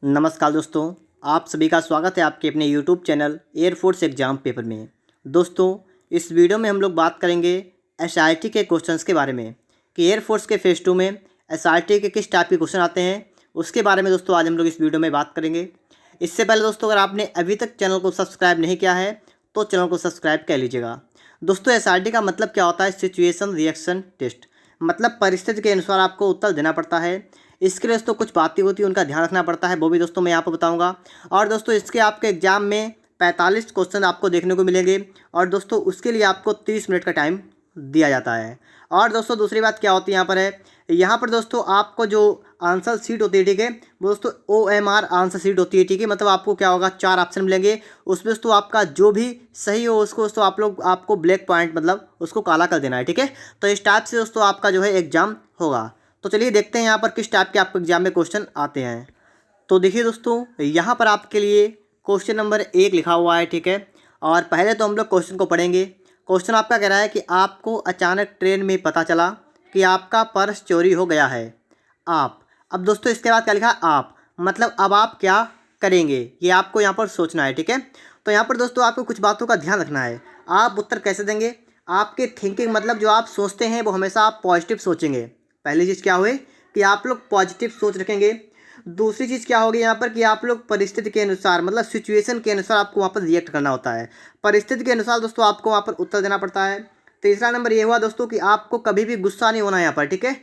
नमस्कार दोस्तों, आप सभी का स्वागत है आपके अपने YouTube channel air force exam paper में। दोस्तों, इस वीडियो में हम लोग बात करेंगे एसआरटी के क्वेश्चंस के बारे में कि एयरफोर्स के फेज़ 2 में एसआरटी के किस टाइप के क्वेश्चन आते हैं, उसके बारे में दोस्तों आज हम लोग इस वीडियो में बात करेंगे। इससे पहले दोस्तों, अगर आपने अभी तक चैनल को सब्सक्राइब नहीं किया है तो चैनल को सब्सक्राइब कर लीजिएगा। दोस्तों, एसआरटी का मतलब क्या होता है? सिचुएशन रिएक्शन टेस्ट, मतलब परिस्थिति के अनुसार आपको उत्तर देना पड़ता है। इसके लिए दोस्तों कुछ बातें होती हैं, उनका ध्यान रखना पड़ता है, वो भी दोस्तों मैं यहाँ पर बताऊँगा। और दोस्तों इसके आपके एग्जाम में 45 क्वेश्चन आपको देखने को मिलेंगे और दोस्तों उसके लिए आपको 30 मिनट का टाइम दिया जाता है। और दोस्तों दूसरी बात क्या होती है यहाँ पर दोस्तों आपको जो आंसर सीट होती है, ठीक है, वो दोस्तों OMR आंसर सीट होती है, ठीक है। मतलब आपको क्या होगा, 4 ऑप्शन मिलेंगे, उसमें दोस्तों आपका जो भी सही हो उसको दोस्तों आपको ब्लैक पॉइंट मतलब उसको काला कर देना है, ठीक है। तो इस टाइप से दोस्तों आपका जो है एग्जाम होगा। तो चलिए देखते हैं यहाँ पर किस टाइप के आपको एग्जाम में क्वेश्चन आते हैं। तो देखिए दोस्तों, यहाँ पर आपके लिए क्वेश्चन नंबर 1 लिखा हुआ है, ठीक है। और पहले तो हम लोग क्वेश्चन को पढ़ेंगे। क्वेश्चन आपका कह रहा है कि आपको अचानक ट्रेन में पता चला कि आपका पर्स चोरी हो गया है। आप अब दोस्तों इसके बाद क्या लिखा है? आप मतलब अब आप क्या करेंगे, ये आपको यहाँ पर सोचना है, ठीक है। तो यहाँ पर दोस्तों आपको कुछ बातों का ध्यान रखना है। आप उत्तर कैसे देंगे? आपके थिंकिंग मतलब जो आप सोचते हैं वो हमेशा आप पॉजिटिव सोचेंगे। पहली चीज़ क्या हुई कि आप लोग पॉजिटिव सोच रखेंगे। दूसरी चीज़ क्या होगी यहाँ पर कि आप लोग परिस्थिति के अनुसार मतलब सिचुएशन के अनुसार आपको वहाँ पर रिएक्ट करना होता है। परिस्थिति के अनुसार दोस्तों आपको वहाँ पर उत्तर देना पड़ता है। तीसरा नंबर ये हुआ दोस्तों कि आपको कभी भी गुस्सा नहीं होना यहाँ पर, ठीक है।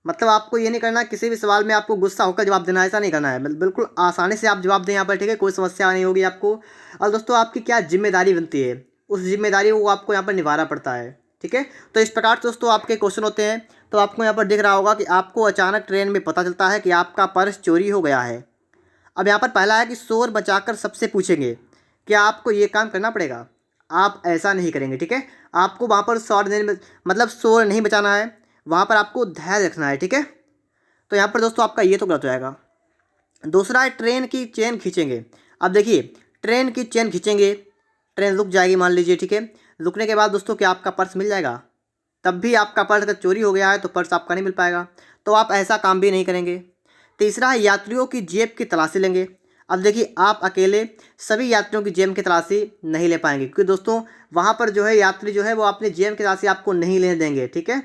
मतलब आपको ये नहीं करना किसी भी सवाल में आपको गुस्सा होकर जवाब देना, ऐसा नहीं करना है। बिल्कुल आसानी से आप जवाब दें यहाँ पर, ठीक है, कोई समस्या नहीं होगी आपको। और दोस्तों आपकी क्या जिम्मेदारी बनती है, उस जिम्मेदारी को आपको यहाँ पर निभाना पड़ता है, ठीक है। तो इस प्रकार से दोस्तों आपके क्वेश्चन होते हैं। तो आपको यहाँ पर दिख रहा होगा कि आपको अचानक ट्रेन में पता चलता है कि आपका पर्स चोरी हो गया है। अब यहाँ पर पहला है कि शोर बचाकर सबसे पूछेंगे। क्या आपको ये काम करना पड़ेगा? आप ऐसा नहीं करेंगे, ठीक है। आपको वहाँ पर शोर नहीं मतलब शोर नहीं बचाना है, वहाँ पर आपको धैर्य रखना है, ठीक है। तो यहाँ पर दोस्तों आपका ये तो गलत हो जाएगा। दूसरा है ट्रेन की चेन खींचेंगे। अब देखिए, ट्रेन की चेन खींचेंगे, ट्रेन रुक जाएगी मान लीजिए, ठीक है। रुकने के बाद दोस्तों क्या आपका पर्स मिल जाएगा? तब भी आपका पर्स अगर चोरी हो गया है तो पर्स आपका नहीं मिल पाएगा, तो आप ऐसा काम भी नहीं करेंगे। तीसरा है यात्रियों की जेब की तलाशी लेंगे। अब देखिए, आप अकेले सभी यात्रियों की जेब की तलाशी नहीं ले पाएंगे, क्योंकि दोस्तों वहाँ पर जो है यात्री जो है वो अपनी जेब की तलाशी आपको नहीं लेने देंगे, ठीक है।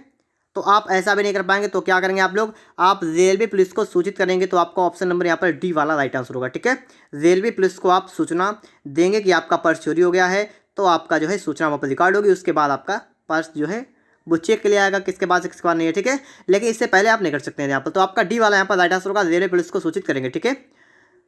तो आप ऐसा भी नहीं कर पाएंगे, तो क्या करेंगे आप लोग? आप रेलवे पुलिस को सूचित करेंगे। तो आपका ऑप्शन नंबर यहाँ पर डी वाला राइट आंसर होगा, ठीक है। रेलवे पुलिस को आप सूचना देंगे कि आपका पर्स चोरी हो गया है, तो आपका जो है सूचना वहाँ पर रिकॉर्ड होगी। उसके बाद आपका पर्स जो है वो चेक के लिए आएगा, किसके पास है किसके पास नहीं है, ठीक है। लेकिन इससे पहले आप नहीं कर सकते हैं यहाँ पर। तो आपका डी वाला यहाँ पर राइट आंसर होगा, रेलवे पुलिस को सूचित करेंगे, ठीक है।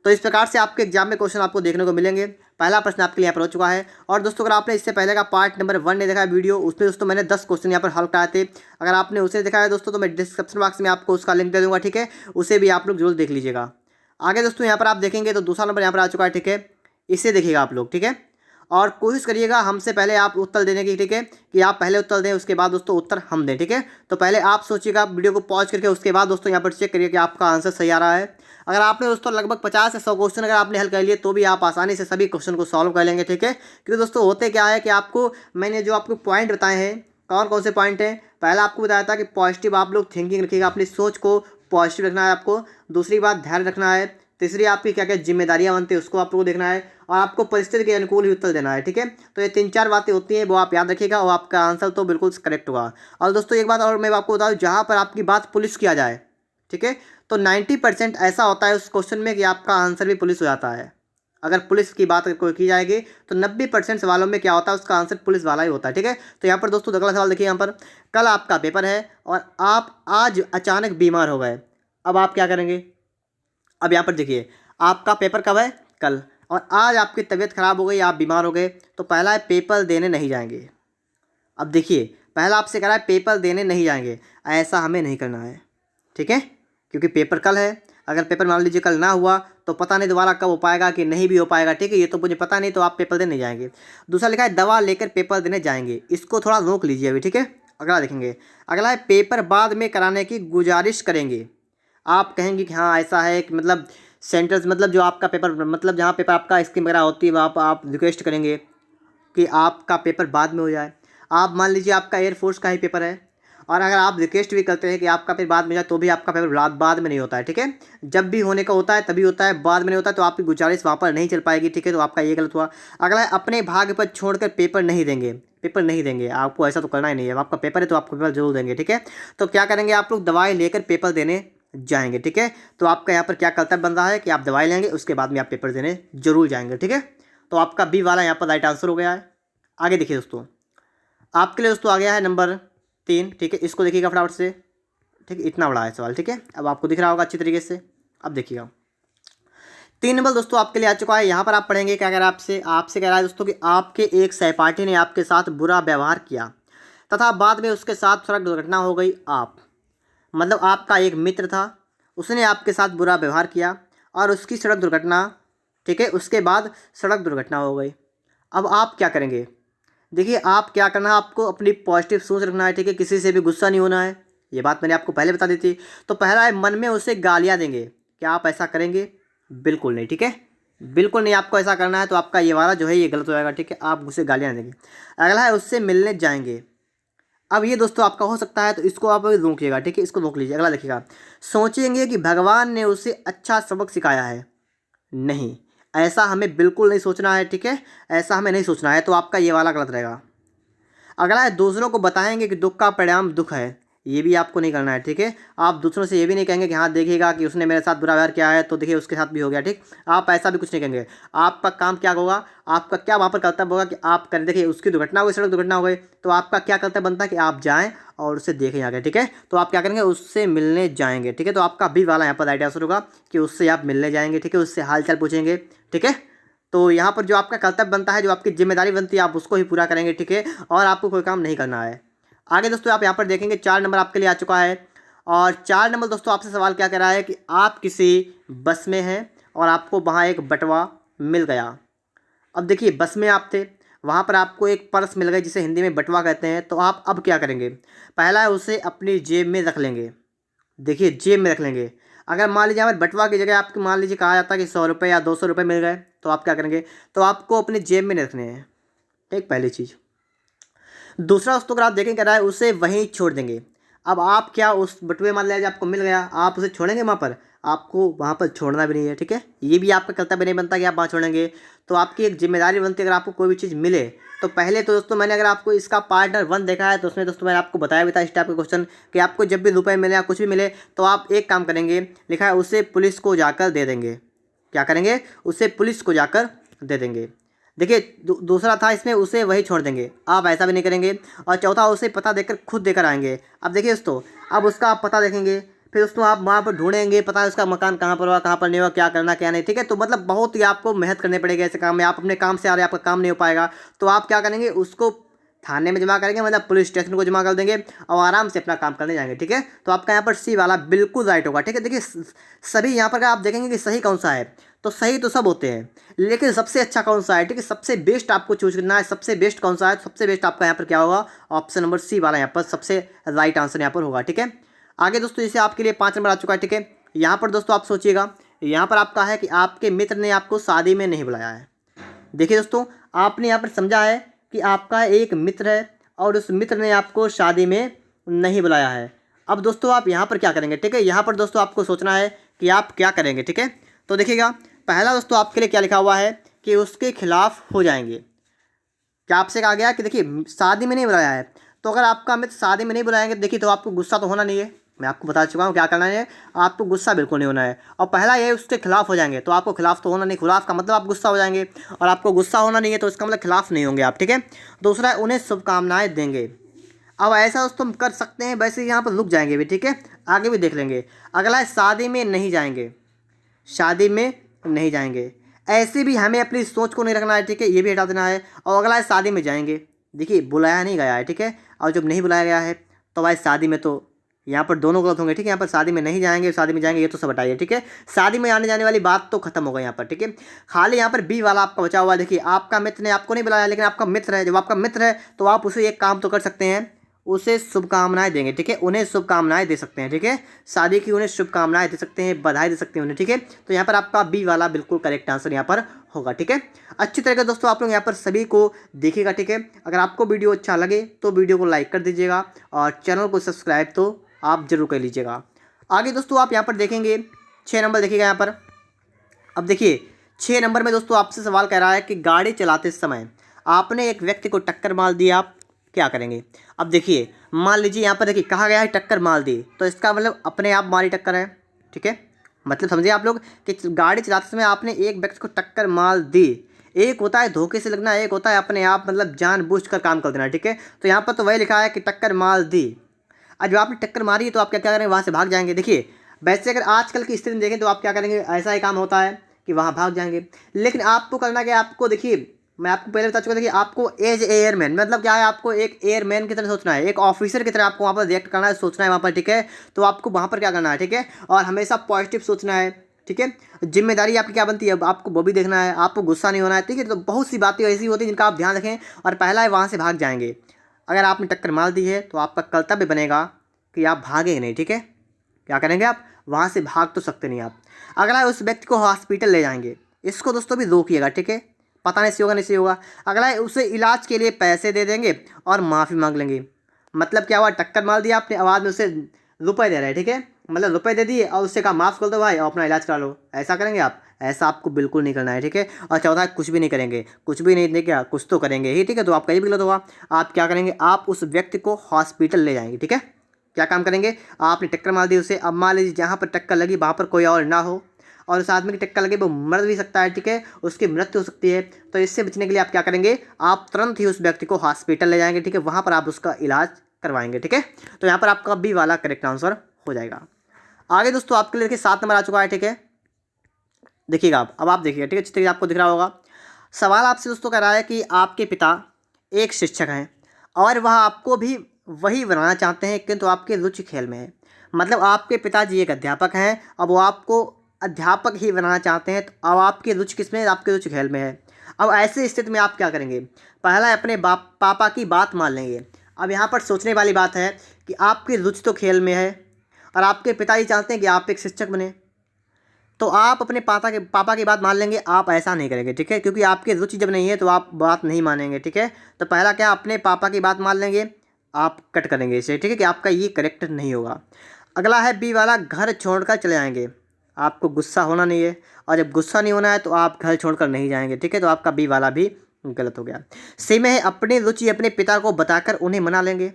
तो इस प्रकार से आपके एग्जाम में क्वेश्चन आपको देखने को मिलेंगे। पहला प्रश्न आपके लिए यहाँ पर हो चुका है। और दोस्तों अगर आपने इससे पहले का पार्ट नंबर 1 नहीं देखा है वीडियो, उसमें दोस्तों मैंने 10 क्वेश्चन यहाँ पर हल कराए थे। अगर आपने उसे देखा है दोस्तों तो मैं डिस्क्रिप्शन बॉक्स में आपको उसका लिंक दे दूँगा, ठीक है। उसे भी आप लोग जरूर देख लीजिएगा। आगे दोस्तों यहाँ पर आप देखेंगे तो दूसरा नंबर यहाँ पर आ चुका है, ठीक है। इसे देखिएगा आप लोग, ठीक है। और कोशिश करिएगा हमसे पहले आप उत्तर देने की, ठीक है, कि आप पहले उत्तर दें, उसके बाद दोस्तों उत्तर हम दें, ठीक है। तो पहले आप सोचिएगा वीडियो को पॉज करके, उसके बाद दोस्तों यहाँ पर चेक करिए कि आपका आंसर सही आ रहा है। अगर आपने दोस्तों लगभग 50 से 100 क्वेश्चन अगर आपने हल कर लिए तो भी आप आसानी से सभी क्वेश्चन को सॉल्व कर लेंगे, ठीक है। क्योंकि दोस्तों होते क्या है कि आपको मैंने जो आपको पॉइंट बताए हैं, कौन कौन से पॉइंट हैं, पहला आपको बताया था कि पॉजिटिव आप लोग थिंकिंग रखिएगा, अपनी सोच को पॉजिटिव रखना है आपको। दूसरी बात धैर्य रखना है। तीसरी आपकी क्या क्या जिम्मेदारियां बनती है उसको आप लोगों को देखना है। और आपको परिस्थिति के अनुकूल ही उत्तर देना है, ठीक है। तो ये 3-4 बातें होती हैं, वो आप याद रखिएगा और आपका आंसर तो बिल्कुल करेक्ट होगा। और दोस्तों एक बात और मैं आपको बता दूँ, जहाँ पर आपकी बात पुलिस किया जाए, ठीक है, तो 90% ऐसा होता है उस क्वेश्चन में कि आपका आंसर भी पुलिस हो जाता है। अगर पुलिस की बात कोई की जाएगी तो 90% सवालों में क्या होता है, उसका आंसर पुलिस वाला ही होता है, ठीक है। तो यहाँ पर दोस्तों अगला सवाल देखिए, यहाँ पर कल आपका पेपर है और आप आज अचानक बीमार हो गए। अब आप क्या करेंगे? अब यहाँ पर देखिए, आपका पेपर कब है? कल। और आज आपकी तबीयत खराब हो गई, आप बीमार हो गए, तो पहला है पेपर देने नहीं जाएंगे। अब देखिए, पहला आपसे कह रहा है पेपर देने नहीं जाएंगे, ऐसा हमें नहीं करना है, ठीक है, क्योंकि पेपर कल है। अगर पेपर मान लीजिए कल ना हुआ तो पता नहीं दोबारा कब हो पाएगा कि नहीं भी हो पाएगा, ठीक है, ये तो मुझे पता नहीं, तो आप पेपर देने जाएंगे। दूसरा लिखा है दवा लेकर पेपर देने जाएंगे, इसको थोड़ा रोक लीजिए अभी, ठीक है। अगला देखेंगे, अगला है पेपर बाद में कराने की गुजारिश करेंगे। आप कहेंगे कि हाँ ऐसा है कि मतलब सेंटर्स मतलब जो आपका पेपर मतलब जहाँ पेपर आपका स्कीम वगैरह होती है वहाँ पर आप रिक्वेस्ट करेंगे कि आपका पेपर बाद में हो जाए। आप मान लीजिए आपका एयरफोर्स का ही पेपर है और अगर आप रिक्वेस्ट भी करते हैं कि आपका पेपर बाद में जाए तो भी आपका पेपर बाद में नहीं होता है, ठीक है। जब भी होने का होता है तभी होता है, बाद में नहीं होता है, तो आपकी गुजारिश वहाँ पर नहीं चल पाएगी, ठीक है। तो आपका ये गलत हुआ। अगला है अपने भाग्य पर छोड़कर पेपर नहीं देंगे। पेपर नहीं देंगे, आपको ऐसा तो करना ही नहीं है। आपका पेपर है तो आपको पेपर जरूर देंगे, ठीक है। तो क्या करेंगे, आप लोग दवाई लेकर पेपर देने जाएंगे, ठीक है। तो आपका यहाँ पर क्या कर्तव्य बन रहा है कि आप दवाई लेंगे, उसके बाद में आप पेपर देने जरूर जाएंगे, ठीक है। तो आपका बी वाला यहाँ पर राइट आंसर हो गया है। आगे देखिए दोस्तों, आपके लिए दोस्तों आ गया है नंबर 3, ठीक है। इसको देखिएगा फटाफट से, ठीक है। इतना बड़ा है सवाल, ठीक है। अब आपको दिख रहा होगा अच्छी तरीके से। अब देखिएगा 3 नंबर दोस्तों आपके लिए आ चुका है। यहाँ पर आप पढ़ेंगे क्या कह रहा है, आपसे कह रहा है दोस्तों कि आपके एक सहपाठी ने आपके साथ बुरा व्यवहार किया तथा बाद में उसके साथ सड़क दुर्घटना हो गई। आप मतलब आपका एक मित्र था, उसने आपके साथ बुरा व्यवहार किया और उसकी सड़क दुर्घटना, ठीक है, उसके बाद सड़क दुर्घटना हो गई। अब आप क्या करेंगे, देखिए आप क्या करना है, आपको अपनी पॉजिटिव सोच रखना है, ठीक है। किसी से भी गुस्सा नहीं होना है, ये बात मैंने आपको पहले बता दी थी। तो पहला है मन में उसे गालियाँ देंगे। क्या आप ऐसा करेंगे? बिल्कुल नहीं, ठीक है। बिल्कुल नहीं आपको ऐसा करना है। तो आपका ये वाला जो है ये गलत हो जाएगा, ठीक है। आप उसे गालियाँ देंगे। अगला है उससे मिलने जाएंगे। अब ये दोस्तों आपका हो सकता है, तो इसको आप रोकिएगा, ठीक है। इसको रोक लीजिए। अगला देखिएगा, सोचेंगे कि भगवान ने उसे अच्छा सबक सिखाया है। नहीं, ऐसा हमें बिल्कुल नहीं सोचना है, ठीक है। ऐसा हमें नहीं सोचना है। तो आपका ये वाला गलत रहेगा। अगला है दूसरों को बताएंगे कि दुख का परिणाम दुख है। ये भी आपको नहीं करना है, ठीक है। आप दूसरों से ये भी नहीं कहेंगे कि हाँ देखिएगा कि उसने मेरे साथ बुरा व्यवहार किया है तो देखिए उसके साथ भी हो गया, ठीक। आप ऐसा भी कुछ नहीं कहेंगे। आपका काम क्या होगा, आपका क्या वहाँ पर कर्तव्य होगा कि आप करें, देखिए उसकी दुर्घटना हो गई, सड़क दुर्घटना हो गई, तो आपका क्या कर्तव्य बनता है कि आप जाएँ और उसे देखें आगे, ठीक है। तो आप क्या करेंगे, उससे मिलने जाएंगे, ठीक है। तो आपका भी वाला यहाँ पर राइट आंसर होगा कि उससे आप मिलने जाएंगे, ठीक है। उससे हाल चाल पूछेंगे, ठीक है। तो यहाँ पर जो आपका कर्तव्य बनता है, जो आपकी जिम्मेदारी बनती है, आप उसको ही पूरा करेंगे, ठीक है। और आपको कोई काम नहीं करना है। आगे दोस्तों आप यहाँ पर देखेंगे 4 नंबर आपके लिए आ चुका है। और 4 नंबर दोस्तों आपसे सवाल क्या कर रहा है कि आप किसी बस में हैं और आपको वहाँ एक बटवा मिल गया। अब देखिए बस में आप थे, वहाँ पर आपको एक पर्स मिल गई जिसे हिंदी में बटवा कहते हैं। तो आप अब क्या करेंगे, पहला है उसे अपनी जेब में रख लेंगे। देखिए जेब में रख लेंगे। अगर मान लीजिए हमारे बटवा की जगह आपको मान लीजिए कहा जाता है कि 100 रुपये या 200 रुपये मिल गए, तो आप क्या करेंगे, तो आपको अपनी जेब में नहीं रखने हैं, ठीक, पहली चीज़। दूसरा दोस्तों अगर आप देखें क्या रहा है, उसे वहीं छोड़ देंगे। अब आप क्या उस बटुए मान लीजिए आपको मिल गया, आप उसे छोड़ेंगे वहाँ पर? आपको वहाँ पर छोड़ना भी नहीं है, ठीक है। ये भी आपका कर्तव्य नहीं बनता कि आप वहाँ छोड़ेंगे। तो आपकी एक जिम्मेदारी बनती है, अगर आपको कोई भी चीज़ मिले तो पहले तो दोस्तों मैंने अगर आपको इसका पार्ट 1 देखा है तो उसमें दोस्तों मैंने आपको बताया भी था इस टाइप का क्वेश्चन कि आपको जब भी रुपये मिले या कुछ भी मिले तो आप एक काम करेंगे, लिखा है उसे पुलिस को जाकर दे देंगे। क्या करेंगे, उसे पुलिस को जाकर दे देंगे। देखिए दूसरा था इसमें उसे वही छोड़ देंगे, आप ऐसा भी नहीं करेंगे। और चौथा उसे पता देकर खुद देकर आएंगे। अब देखिए दोस्तों, अब उसका आप पता देखेंगे, फिर दोस्तों आप वहाँ पर ढूंढेंगे, पता है उसका मकान कहाँ पर हुआ, कहाँ पर नहीं हुआ, क्या करना क्या नहीं, ठीक है। तो मतलब बहुत ही आपको मेहनत करनी पड़ेगी ऐसे काम में। आप अपने काम से आ रहे हैं, आपका काम नहीं हो पाएगा। तो आप क्या करेंगे, उसको थाने में जमा करेंगे, मतलब पुलिस स्टेशन को जमा कर देंगे और आराम से अपना काम करने जाएंगे, ठीक है। तो आपका यहाँ पर सी वाला बिल्कुल राइट होगा, ठीक है। देखिए सभी यहाँ पर आप देखेंगे कि सही कौन सा है, तो सही तो सब होते हैं, लेकिन सबसे अच्छा कौन सा है, ठीक है। सबसे बेस्ट आपको चूज करना है, सबसे बेस्ट कौन सा है। सबसे बेस्ट आपका यहाँ पर क्या होगा, ऑप्शन नंबर सी वाला यहाँ पर सबसे राइट आंसर यहाँ पर होगा, ठीक है। आगे दोस्तों जैसे आपके लिए 5 नंबर आ चुका है, ठीक है। यहाँ पर दोस्तों आप सोचिएगा, यहाँ पर आपका है कि आपके मित्र ने आपको शादी में नहीं बुलाया है। देखिए दोस्तों, आपने यहाँ पर समझा है कि आपका एक मित्र है और उस मित्र ने आपको शादी में नहीं बुलाया है। अब दोस्तों आप यहाँ पर क्या करेंगे, ठीक है। यहाँ पर दोस्तों आपको सोचना है कि आप क्या करेंगे, ठीक है। तो देखिएगा पहला दोस्तों आपके लिए क्या लिखा हुआ है कि उसके खिलाफ हो जाएंगे। क्या आपसे कहा गया कि देखिए शादी में नहीं बुलाया है, तो अगर आपका मित्र शादी में नहीं बुलाएंगे, देखिए तो आपको गुस्सा तो होना नहीं है। मैं आपको बता चुका हूँ क्या करना है, आपको गुस्सा बिल्कुल नहीं होना है। और पहला ये उसके खिलाफ हो जाएंगे, तो आपको खिलाफ तो होना नहीं, खिलाफ का मतलब आप गुस्सा हो जाएंगे और आपको गुस्सा होना नहीं है तो इसका मतलब खिलाफ नहीं होंगे आप, ठीक है। दूसरा है उन्हें शुभकामनाएं देंगे। अब ऐसा दोस्तों हम कर सकते हैं, वैसे यहाँ पर रुक जाएंगे भी, ठीक है, आगे भी देख लेंगे। अगला है शादी में नहीं जाएंगे, शादी में नहीं जाएंगे। ऐसे भी हमें अपनी सोच को नहीं रखना है, ठीक है, ये भी हटा देना है। और अगला है शादी में जाएंगे। देखिए बुलाया नहीं गया है, ठीक है, और जब नहीं बुलाया गया है तो भाई शादी में, तो यहाँ पर दोनों गलत होंगे, ठीक है। यहाँ पर शादी में नहीं जाएंगे, शादी में जाएंगे, ये तो सब हटाइए, ठीक है। शादी में आने जाने वाली बात तो खत्म हो गई यहाँ पर, ठीक है। खाली यहाँ पर बी वाला आपका बचा हुआ है। देखिए आपका मित्र ने आपको नहीं बुलाया, लेकिन आपका मित्र है, जब आपका मित्र है तो आप उसे एक काम तो कर सकते हैं, उसे शुभकामनाएं देंगे, ठीक है, उन्हें शुभकामनाएं दे सकते हैं, ठीक है, शादी की उन्हें शुभकामनाएं दे सकते हैं, बधाई दे सकते हैं उन्हें, ठीक है। तो यहाँ पर आपका बी वाला बिल्कुल करेक्ट आंसर यहाँ पर होगा, ठीक है। अच्छी तरह से दोस्तों आप लोग यहाँ पर सभी को देखिएगा, ठीक है। अगर आपको वीडियो अच्छा लगे तो वीडियो को लाइक कर दीजिएगा और चैनल को सब्सक्राइब तो आप जरूर कर लीजिएगा। आगे दोस्तों आप यहाँ पर देखेंगे 6 नंबर देखिएगा यहाँ पर। अब देखिए 6 नंबर में दोस्तों आपसे सवाल कह रहा है कि गाड़ी चलाते समय आपने एक व्यक्ति को टक्कर मार दी, आप क्या करेंगे। अब देखिए मान लीजिए यहाँ पर देखिए कहा गया है टक्कर मार दी, तो इसका मतलब अपने आप मारी टक्कर है, ठीक है। मतलब समझिए आप लोग कि गाड़ी चलाते समय आपने एक व्यक्ति को टक्कर मार दी। एक होता है धोखे से लगना, एक होता है अपने आप मतलब जानबूझकर काम कर देना, ठीक है। तो यहाँ पर तो वही लिखा है कि टक्कर मार दी। अब जब आपने टक्कर मारी है तो आप क्या क्या करेंगे, वहाँ से भाग जाएंगे। देखिए वैसे अगर आजकल की स्थिति में देखें तो आप क्या करेंगे, ऐसा ही काम होता है कि वहाँ भाग जाएंगे। लेकिन आपको करना क्या है, आपको देखिए मैं आपको पहले बता चुका, देखिए आपको एज एयरमैन मतलब क्या है, आपको एक एयरमैन की तरह सोचना है, एक ऑफिसर की तरह आपको वहाँ पर रिएक्ट करना है, सोचना है वहाँ पर, ठीक है। तो आपको वहाँ पर क्या करना है, ठीक है, और हमेशा पॉजिटिव सोचना है, ठीक है। जिम्मेदारी आपकी क्या बनती है, अब आपको वो भी देखना है, आपको गुस्सा नहीं होना है, ठीक है। तो बहुत सी बातें ऐसी होती हैं जिनका आप ध्यान रखें। और पहला है वहाँ से भाग जाएंगे। अगर आपने टक्कर मार दी है तो आपका कर्तव्य बनेगा कि आप भागेंगे नहीं, ठीक है। क्या करेंगे, आप वहाँ से भाग तो सकते नहीं आप। अगला है उस व्यक्ति को हॉस्पिटल ले जाएंगे। इसको दोस्तों भी रोकिएगा, ठीक है, पता नहीं सही होगा नहीं सही होगा। अगला है उसे इलाज के लिए पैसे दे देंगे और माफ़ी मांग लेंगे। मतलब क्या हुआ, टक्कर मार दिया आपने, आवाज़ में उसे रुपए दे रहे हैं, ठीक है, मतलब रुपए दे दिए और उससे कहा माफ़ कर दो भाई और अपना इलाज करा लो। ऐसा करेंगे आप, ऐसा आपको बिल्कुल नहीं करना है, ठीक है। और चौथा है कुछ भी नहीं करेंगे, कुछ भी नहीं क्या, कुछ तो करेंगे ही, ठीक है। तो आपका ये भी गलत होगा। आप क्या करेंगे, आप उस व्यक्ति को हॉस्पिटल ले जाएंगे, ठीक है। क्या काम करेंगे, आपने टक्कर मार दी उसे, अब मान लीजिए जहाँ पर टक्कर लगी वहाँ पर कोई और ना हो और उस आदमी की टक्कर लगे वो मर भी सकता है, ठीक है, उसकी मृत्यु हो सकती है। तो इससे बचने के लिए आप क्या करेंगे, आप तुरंत ही उस व्यक्ति को हॉस्पिटल ले जाएंगे, ठीक है, वहाँ पर आप उसका इलाज करवाएंगे, ठीक है। तो यहाँ पर आपका बी वाला करेक्ट आंसर हो जाएगा। आगे दोस्तों आपके लिए देखिए 7 नंबर आ चुका है, ठीक है। देखिएगा आप, अब आप देखिएगा, ठीक है, अच्छी तरीके से आपको दिख रहा होगा। सवाल आपसे दोस्तों कह रहा है कि आपके पिता एक शिक्षक हैं और वह आपको भी वही बनाना चाहते हैं, किंतु आपकी रुचि खेल में है। मतलब आपके पिताजी एक अध्यापक हैं, अब वो आपको अध्यापक ही बनाना चाहते हैं, तो अब आपकी रुचि किस में है, आपकी रुचि खेल में है। अब ऐसी स्थिति में आप क्या करेंगे, पहला है अपने पापा की बात मान लेंगे। अब यहाँ पर सोचने वाली बात है कि आपकी रुचि तो खेल में है और आपके पिताजी चाहते हैं कि आप एक शिक्षक बने, तो आप अपने पापा की बात मान लेंगे। आप ऐसा नहीं करेंगे, ठीक है, क्योंकि आपकी रुचि जब नहीं है तो आप बात नहीं मानेंगे, ठीक है। तो पहला क्या, अपने पापा की बात मान लेंगे, आप कट करेंगे इसे, ठीक है, कि आपका ये करेक्ट नहीं होगा। अगला है बी वाला, घर छोड़कर चले जाएंगे। आपको गुस्सा होना नहीं है और जब गुस्सा नहीं होना है तो आप घर छोड़कर नहीं जाएंगे, ठीक है। तो आपका बी वाला भी गलत हो गया। सी में है अपनी रुचि अपने पिता को बताकर उन्हें मना लेंगे।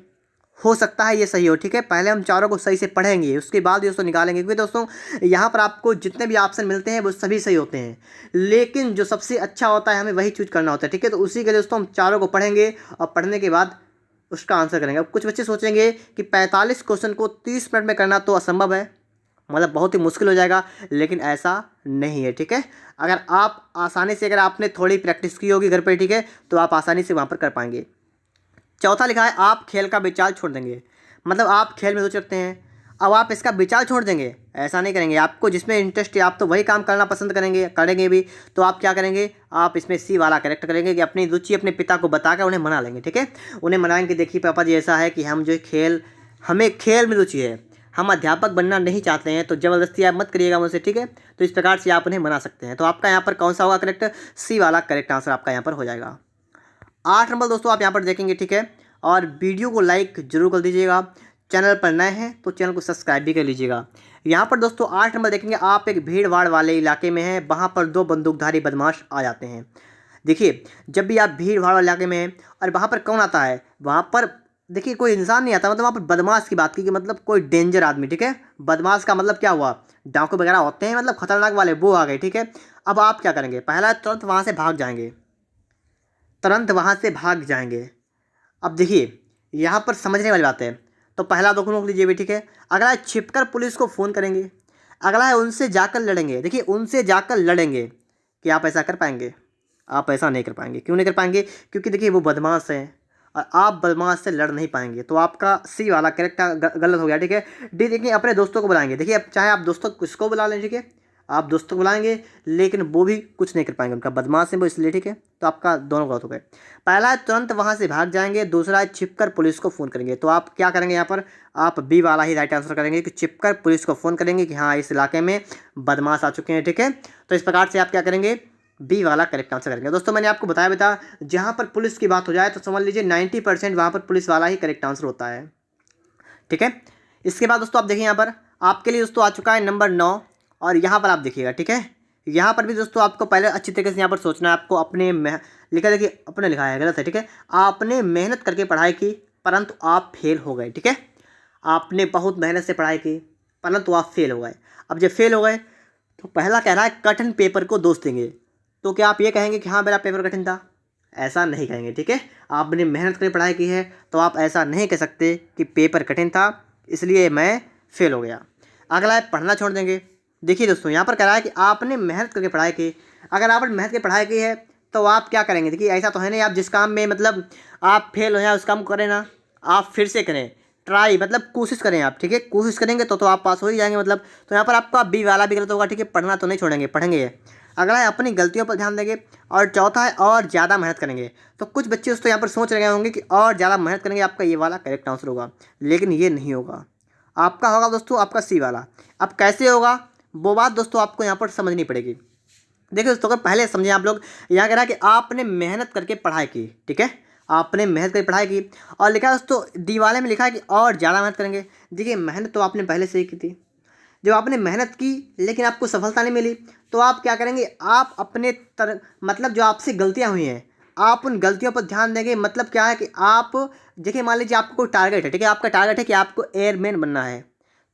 हो सकता है ये सही हो, ठीक है। पहले हम चारों को सही से पढ़ेंगे, उसके बाद दोस्तों निकालेंगे, क्योंकि दोस्तों यहाँ पर आपको जितने भी ऑप्शन मिलते हैं वो सभी सही होते हैं, लेकिन जो सबसे अच्छा होता है हमें वही चूज करना होता है, ठीक है। तो उसी के लिए दोस्तों हम चारों को पढ़ेंगे और पढ़ने के बाद उसका आंसर करेंगे। अब कुछ बच्चे सोचेंगे कि 45 क्वेश्चन को 30 मिनट में करना तो असंभव है, मतलब बहुत ही मुश्किल हो जाएगा, लेकिन ऐसा नहीं है, ठीक है। अगर आप आसानी से, अगर आपने थोड़ी प्रैक्टिस की होगी घर पर, ठीक है, तो आप आसानी से वहाँ पर कर पाएंगे। चौथा लिखा है आप खेल का विचार छोड़ देंगे। मतलब आप खेल में रुचि रखते हैं, अब आप इसका विचार छोड़ देंगे, ऐसा नहीं करेंगे। आपको जिसमें इंटरेस्ट है आप तो वही काम करना पसंद करेंगे भी। तो आप क्या करेंगे, आप इसमें सी वाला करेक्ट करेंगे कि अपनी रुचि अपने पिता को बताकर उन्हें मना लेंगे, ठीक है। उन्हें मनाएंगे कि देखिए पापा जी ऐसा है कि हम जो हमें खेल में रुचि है, हम अध्यापक बनना नहीं चाहते हैं, तो ज़बरदस्ती आप मत करिएगा मुझसे, ठीक है। तो इस प्रकार से आप उन्हें मना सकते हैं। तो आपका यहाँ पर कौन सा होगा करेक्ट, सी वाला करेक्ट आंसर आपका यहाँ पर हो जाएगा। 8 नंबर दोस्तों आप यहाँ पर देखेंगे, ठीक है, और वीडियो को लाइक जरूर कर दीजिएगा। चैनल पर नए हैं तो चैनल को सब्सक्राइब भी कर लीजिएगा। यहाँ पर दोस्तों 8 नंबर देखेंगे, आप एक भीड़ भाड़ वाले इलाके में हैं, वहाँ पर 2 बंदूकधारी बदमाश आ जाते हैं। देखिए जब भी आप भीड़ भाड़ वाले इलाके में हैं और वहाँ पर कौन आता है, वहाँ पर देखिए कोई इंसान नहीं आता, मतलब वहाँ पर बदमाश की बात की कि मतलब कोई डेंजर आदमी, ठीक है। बदमाश का मतलब क्या हुआ, डाकू वगैरह होते हैं, मतलब खतरनाक वाले, वो आ गए, ठीक है। अब आप क्या करेंगे, पहला तुरंत वहाँ से भाग जाएंगे, तुरंत वहाँ से भाग जाएंगे। अब देखिए यहाँ पर समझने वाली बात है, तो पहला दो रोक लीजिए भी, ठीक है। अगला है छिपकर पुलिस को फ़ोन करेंगे। अगला है उनसे जाकर लड़ेंगे। देखिए उनसे जाकर लड़ेंगे, कि आप ऐसा कर पाएंगे, आप ऐसा नहीं कर पाएंगे। क्यों नहीं कर पाएंगे, क्योंकि देखिए वो बदमाश हैं और आप बदमाश से लड़ नहीं पाएंगे। तो आपका सी वाला करेक्ट गलत हो गया, ठीक है। डी देखिए अपने दोस्तों को बुलाएंगे। देखिए अब चाहे आप दोस्तों किसको बुला लें, ठीक है, आप दोस्तों को बुलाएंगे लेकिन वो भी कुछ नहीं कर पाएंगे, उनका बदमाश है वो इसलिए, ठीक है। तो आपका दोनों गलत हो गए। पहला है तुरंत वहाँ से भाग जाएंगे, दूसरा है छिपकर पुलिस को फ़ोन करेंगे। तो आप क्या करेंगे यहाँ पर, आप बी वाला ही राइट आंसर करेंगे कि छिपकर पुलिस को फ़ोन करेंगे कि हाँ इस इलाके में बदमाश आ चुके हैं, ठीक है। तो इस प्रकार से आप क्या करेंगे, बी वाला करेक्ट आंसर करेंगे। दोस्तों मैंने आपको बताया भी था, जहाँ पर पुलिस की बात हो जाए तो समझ लीजिए 90% वहाँ पर पुलिस वाला ही करेक्ट आंसर होता है, ठीक है। इसके बाद दोस्तों आप देखिए यहाँ पर आपके लिए दोस्तों आ चुका है नंबर 9, और यहाँ पर आप देखिएगा, ठीक है। यहाँ पर भी दोस्तों आपको पहले अच्छी तरीके से यहाँ पर सोचना है, आपको अपने लिखा, देखिए अपने लिखा है गलत है, ठीक है। आपने मेहनत करके पढ़ाई की परंतु आप फेल हो गए, ठीक है। आपने बहुत मेहनत से पढ़ाई की परंतु आप फेल हो गए। अब जब फेल हो गए तो पहला कह रहा है कठिन पेपर को दोष देंगे। तो क्या आप ये कहेंगे कि हाँ मेरा पेपर कठिन था? ऐसा नहीं कहेंगे, ठीक है। आपने मेहनत करके पढ़ाई की है तो आप ऐसा नहीं कह सकते कि पेपर कठिन था इसलिए मैं फेल हो गया। अगला है पढ़ना छोड़ देंगे। देखिए दोस्तों यहाँ पर कह रहा है कि आपने मेहनत करके पढ़ाई की। अगर आपने मेहनत करके पढ़ाई की है तो आप क्या करेंगे, देखिए ऐसा तो है नहीं आप जिस काम में मतलब आप फेल हो जाए उस काम को करें ना, आप फिर से करें, ट्राई मतलब कोशिश करें आप, ठीक है। कोशिश करेंगे तो आप पास हो ही जाएंगे मतलब। तो यहाँ पर आपका बी वाला भी गलत होगा, ठीक है। पढ़ना तो नहीं छोड़ेंगे, पढ़ेंगे। अगला है अपनी गलतियों पर ध्यान देंगे, और चौथा है और ज़्यादा मेहनत करेंगे। तो कुछ बच्चे दोस्तों यहाँ पर सोच रहे होंगे कि और ज़्यादा मेहनत करेंगे, आपका ये वाला करेक्ट आंसर होगा, लेकिन ये नहीं होगा। आपका होगा दोस्तों आपका सी वाला। अब कैसे होगा वो बात दोस्तों आपको यहाँ पर समझनी पड़ेगी। देखिए दोस्तों अगर पहले समझें आप लोग, यहाँ कह रहा है कि आपने मेहनत करके पढ़ाई की, ठीक है। आपने मेहनत करके पढ़ाई की और लिखा है दोस्तों डी वाले में लिखा है कि और ज़्यादा मेहनत करेंगे। देखिए मेहनत तो आपने पहले से ही की थी, जब आपने मेहनत की लेकिन आपको सफलता नहीं मिली तो आप क्या करेंगे, आप अपने मतलब जो आपसे गलतियाँ हुई हैं आप उन गलतियों पर ध्यान देंगे। मतलब क्या है कि आप देखिए मान लीजिए आपको कोई टारगेट है, ठीक है। आपका टारगेट है कि आपको एयरमैन बनना है,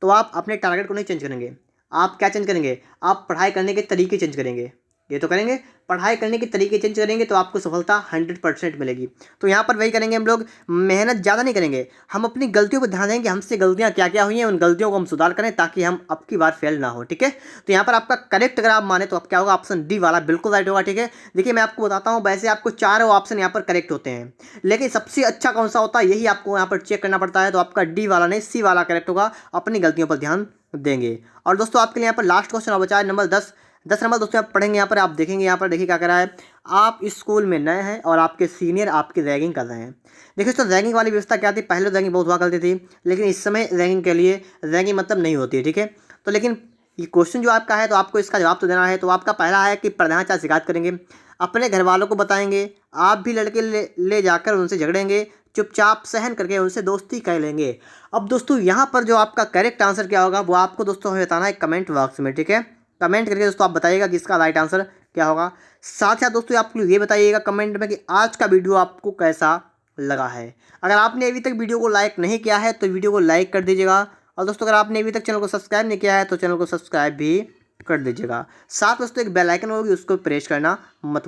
तो आप अपने टारगेट को नहीं चेंज करेंगे। आप क्या चेंज करेंगे, आप पढ़ाई करने के तरीके चेंज करेंगे। ये तो करेंगे, पढ़ाई करने के तरीके चेंज करेंगे तो आपको सफलता 100% मिलेगी। तो यहाँ पर वही करेंगे हम लोग, मेहनत ज़्यादा नहीं करेंगे, हम अपनी गलतियों पर ध्यान देंगे, हमसे गलतियाँ क्या क्या हुई हैं उन गलतियों को हम सुधार करें ताकि हम अब की बार फेल ना हो, ठीक है। तो यहाँ पर आपका करेक्ट अगर आप माने तो अब क्या होगा, ऑप्शन डी वाला बिल्कुल राइट होगा, ठीक है। देखिए मैं आपको बताता हूँ, वैसे आपको चारों ऑप्शन यहाँ पर करेक्ट होते हैं, लेकिन सबसे अच्छा कौन सा होता है यही आपको यहाँ पर चेक करना पड़ता है। तो आपका डी वाला नहीं सी वाला करेक्ट होगा, अपनी गलतियों पर ध्यान देंगे। और दोस्तों आपके लिए यहाँ पर लास्ट क्वेश्चन और बचा है नंबर 10। 10 नंबर दोस्तों आप पढ़ेंगे, यहाँ पर आप देखेंगे, यहाँ पर देखिए क्या कर रहा है, आप इस स्कूल में नए हैं और आपके सीनियर आपकी रैगिंग कर रहे हैं। देखिए तो रैगिंग वाली व्यवस्था क्या थी, पहले रैगिंग बहुत हुआ करती थी लेकिन इस समय रैगिंग के लिए रैगिंग मतलब नहीं होती है, ठीक है। तो लेकिन ये क्वेश्चन जो आपका है तो आपको इसका जवाब तो देना है। तो आपका पहला है कि प्रधानाचार्य शिकायत करेंगे, अपने घर वालों को बताएंगे, आप भी लड़के ले जाकर उनसे झगड़ेंगे, चुपचाप सहन करके उनसे दोस्ती कर लेंगे। अब दोस्तों यहाँ पर जो आपका करेक्ट आंसर क्या होगा वो आपको दोस्तों हमें बताना है कमेंट बॉक्स में, ठीक है। कमेंट करके दोस्तों आप बताइएगा कि इसका राइट आंसर क्या होगा। साथ ही साथ दोस्तों आप ये बताइएगा कमेंट में कि आज का वीडियो आपको कैसा लगा है। अगर आपने अभी तक वीडियो को लाइक नहीं किया है तो वीडियो को लाइक कर दीजिएगा, और दोस्तों अगर आपने अभी तक चैनल को सब्सक्राइब नहीं किया है तो चैनल को सब्सक्राइब भी कर दीजिएगा। साथ दोस्तों एक बेल आइकन होगी उसको प्रेस करना मत